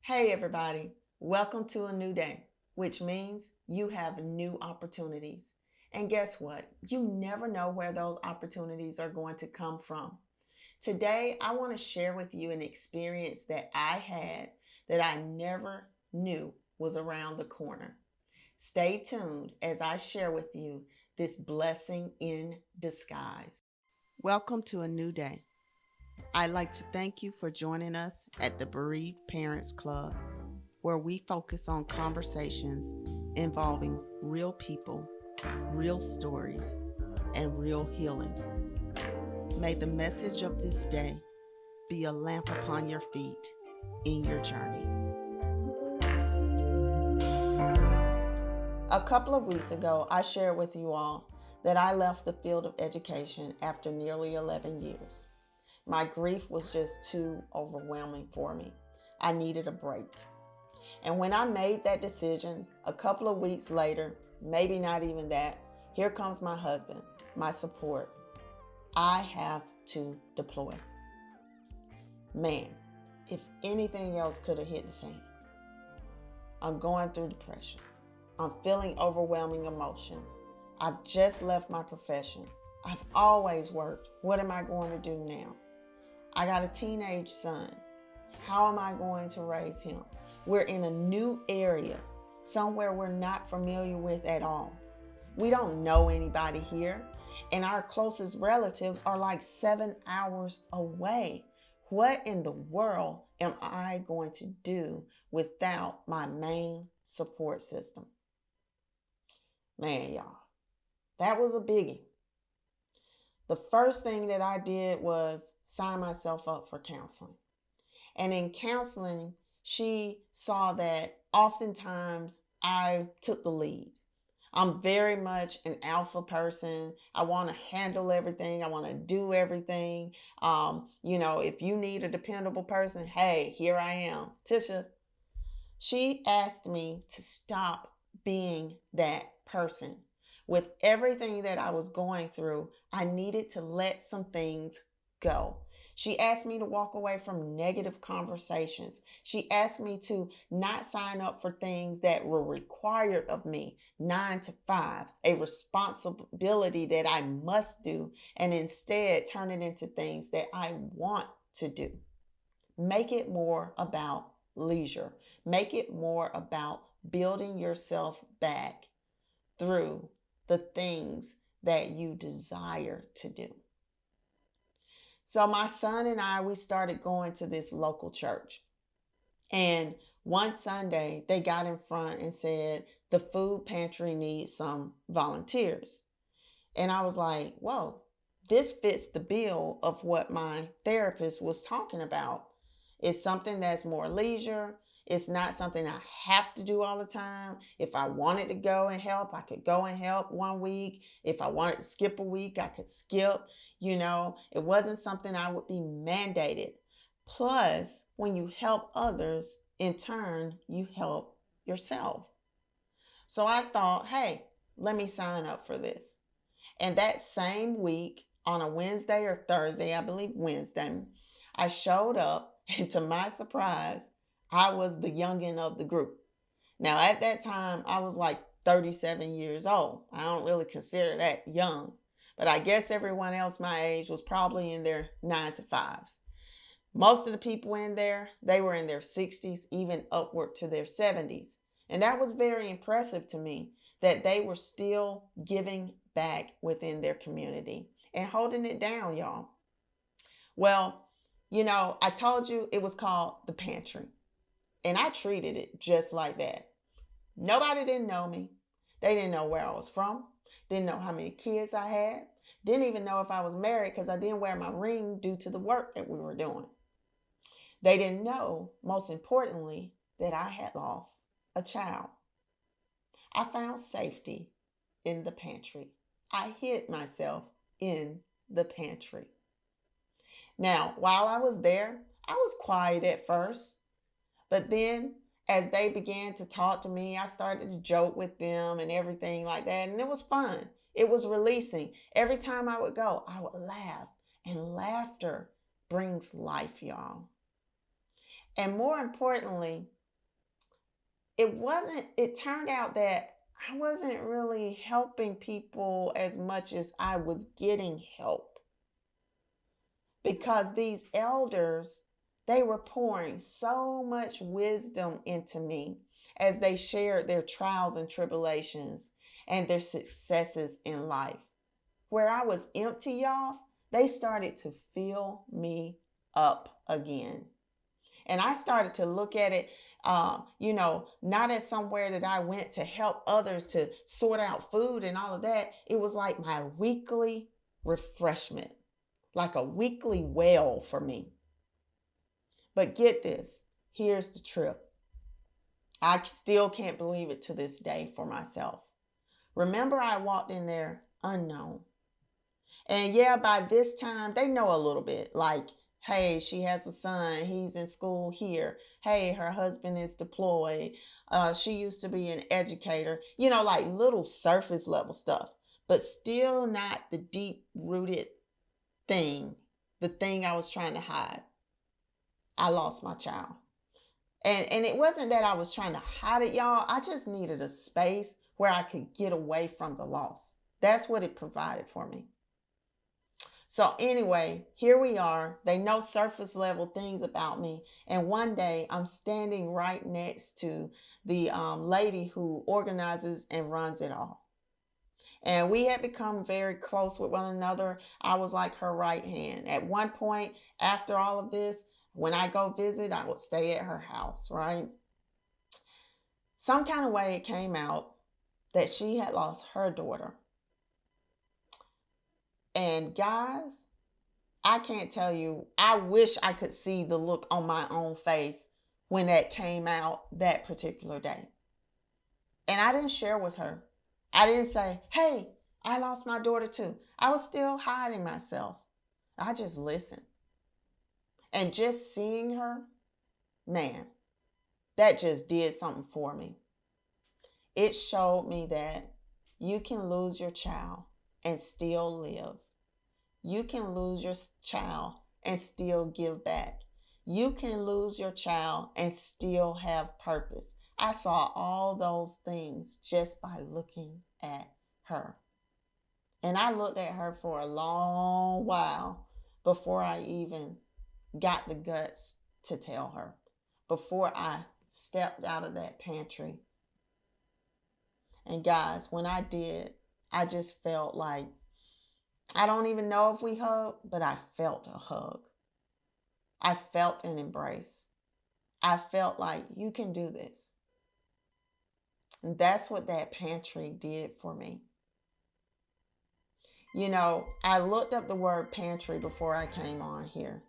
Hey everybody, welcome to a new day, which means you have new opportunities. And guess what? You never know where those opportunities are going to come from. Today, I want to share with you an experience that I had that I never knew was around the corner. Stay tuned as I share with you this blessing in disguise. Welcome to a new day. I'd like to thank you for joining us at the Bereaved Parents Club, where we focus on conversations involving real people, real stories, and real healing. May the message of this day be a lamp upon your feet in your journey. A couple of weeks ago, I shared with you all that I left the field of education after nearly 11 years. My grief was just too overwhelming for me. I needed a break. And when I made that decision, a couple of weeks later, maybe not even that, here comes my husband, my support. I have to deploy. Man, if anything else could have hit the fan. I'm going through depression. I'm feeling overwhelming emotions. I've just left my profession. I've always worked. What am I going to do now? I got a teenage son. How am I going to raise him? We're in a new area, somewhere we're not familiar with at all. We don't know anybody here, and our closest relatives are like 7 hours away. What in the world am I going to do without my main support system? Man, y'all, that was a biggie. The first thing that I did was sign myself up for counseling. And in counseling, she saw that oftentimes I took the lead. I'm very much an alpha person. I want to handle everything. I want to do everything. If you need a dependable person, hey, here I am. Tisha, she asked me to stop being that person. With everything that I was going through, I needed to let some things go. She asked me to walk away from negative conversations. She asked me to not sign up for things that were required of me, 9 to 5, a responsibility that I must do, and instead turn it into things that I want to do. Make it more about leisure. Make it more about building yourself back through the things that you desire to do. So my son and I, we started going to this local church. And one Sunday, they got in front and said, the food pantry needs some volunteers. And I was like, whoa, this fits the bill of what my therapist was talking about. It's something that's more leisure. It's not something I have to do all the time. If I wanted to go and help, I could go and help one week. If I wanted to skip a week, I could skip. It wasn't something I would be mandated. Plus, when you help others, in turn, you help yourself. So I thought, hey, let me sign up for this. And that same week, on a Wednesday or Thursday, I believe Wednesday, I showed up, and to my surprise, I was the youngin' of the group. Now, at that time, I was like 37 years old. I don't really consider that young, but I guess everyone else my age was probably in their 9 to 5s. Most of the people in there, they were in their 60s, even upward to their 70s. And that was very impressive to me that they were still giving back within their community and holding it down, y'all. Well, I told you it was called the Pantry, and I treated it just like that. Nobody didn't know me. They didn't know where I was from, didn't know how many kids I had, didn't even know if I was married because I didn't wear my ring due to the work that we were doing. They didn't know, most importantly, that I had lost a child. I found safety in the pantry. I hid myself in the pantry. Now, while I was there, I was quiet at first, but then as they began to talk to me, I started to joke with them and everything like that, and it was fun. It was releasing. Every time I would go, I would laugh, and laughter brings life, y'all. And more importantly, it turned out that I wasn't really helping people as much as I was getting help, because these elders, they were pouring so much wisdom into me as they shared their trials and tribulations and their successes in life. Where I was empty, y'all, they started to fill me up again. And I started to look at it, not as somewhere that I went to help others to sort out food and all of that. It was like my weekly refreshment, like a weekly well for me. But get this, here's the trip. I still can't believe it to this day for myself. Remember, I walked in there unknown. And yeah, by this time, they know a little bit. Like, hey, she has a son. He's in school here. Hey, her husband is deployed. She used to be an educator. Like little surface level stuff, but still not the deep rooted thing, the thing I was trying to hide. I lost my child. And it wasn't that I was trying to hide it, y'all. I just needed a space where I could get away from the loss. That's what it provided for me. So anyway, here we are. They know surface level things about me. And one day I'm standing right next to the lady who organizes and runs it all. And we had become very close with one another. I was like her right hand. At one point, after all of this, when I go visit, I would stay at her house, right? Some kind of way it came out that she had lost her daughter. And guys, I can't tell you, I wish I could see the look on my own face when that came out that particular day. And I didn't share with her. I didn't say, hey, I lost my daughter too. I was still hiding myself. I just listened. And just seeing her, man, that just did something for me. It showed me that you can lose your child and still live. You can lose your child and still give back. You can lose your child and still have purpose. I saw all those things just by looking at her. And I looked at her for a long while before I even got the guts to tell her, before I stepped out of that pantry. And guys, when I did, I just felt like, I don't even know if we hugged, but I felt a hug. I felt an embrace. I felt like, you can do this. And that's what that pantry did for me. I looked up the word pantry before I came on here.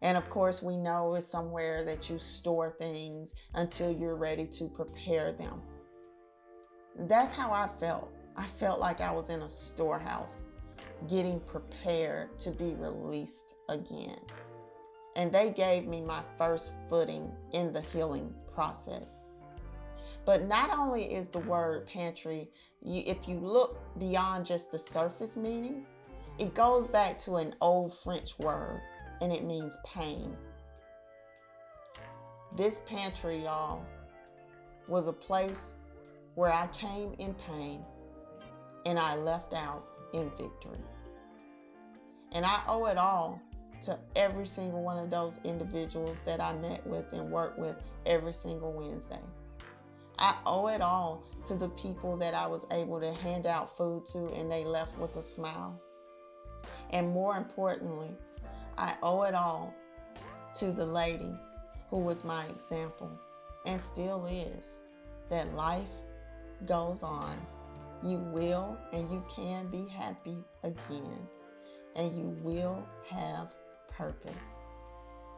And of course, we know it's somewhere that you store things until you're ready to prepare them. That's how I felt. I felt like I was in a storehouse, getting prepared to be released again. And they gave me my first footing in the healing process. But not only is the word pantry, if you look beyond just the surface meaning, it goes back to an old French word, and it means pain. This pantry, y'all, was a place where I came in pain and I left out in victory. And I owe it all to every single one of those individuals that I met with and worked with every single Wednesday. I owe it all to the people that I was able to hand out food to and they left with a smile. And more importantly, I owe it all to the lady who was my example and still is, that life goes on. You will and you can be happy again, and you will have purpose.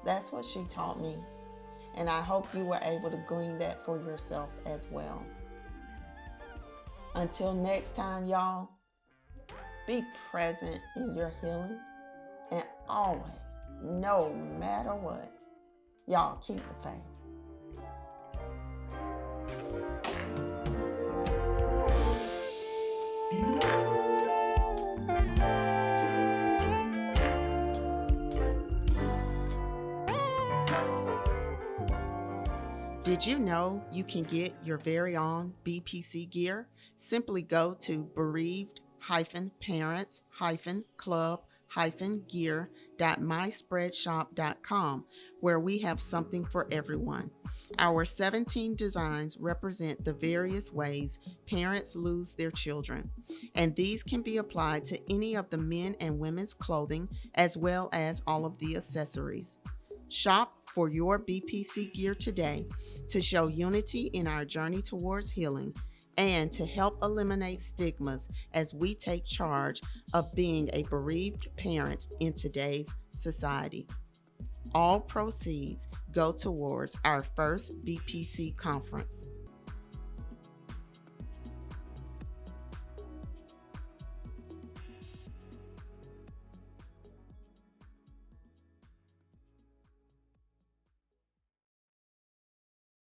That's what she taught me, and I hope you were able to glean that for yourself as well. Until next time, y'all, be present in your healing, and always, no matter what, y'all keep the faith. Did you know you can get your very own BPC gear? Simply go to bereaved-parents-club-gear.myspreadshop.com, where we have something for everyone. Our 17 designs represent the various ways parents lose their children, and these can be applied to any of the men and women's clothing as well as all of the accessories. Shop for your BPC gear today to show unity in our journey towards healing and to help eliminate stigmas as we take charge of being a bereaved parent in today's society. All proceeds go towards our first BPC conference.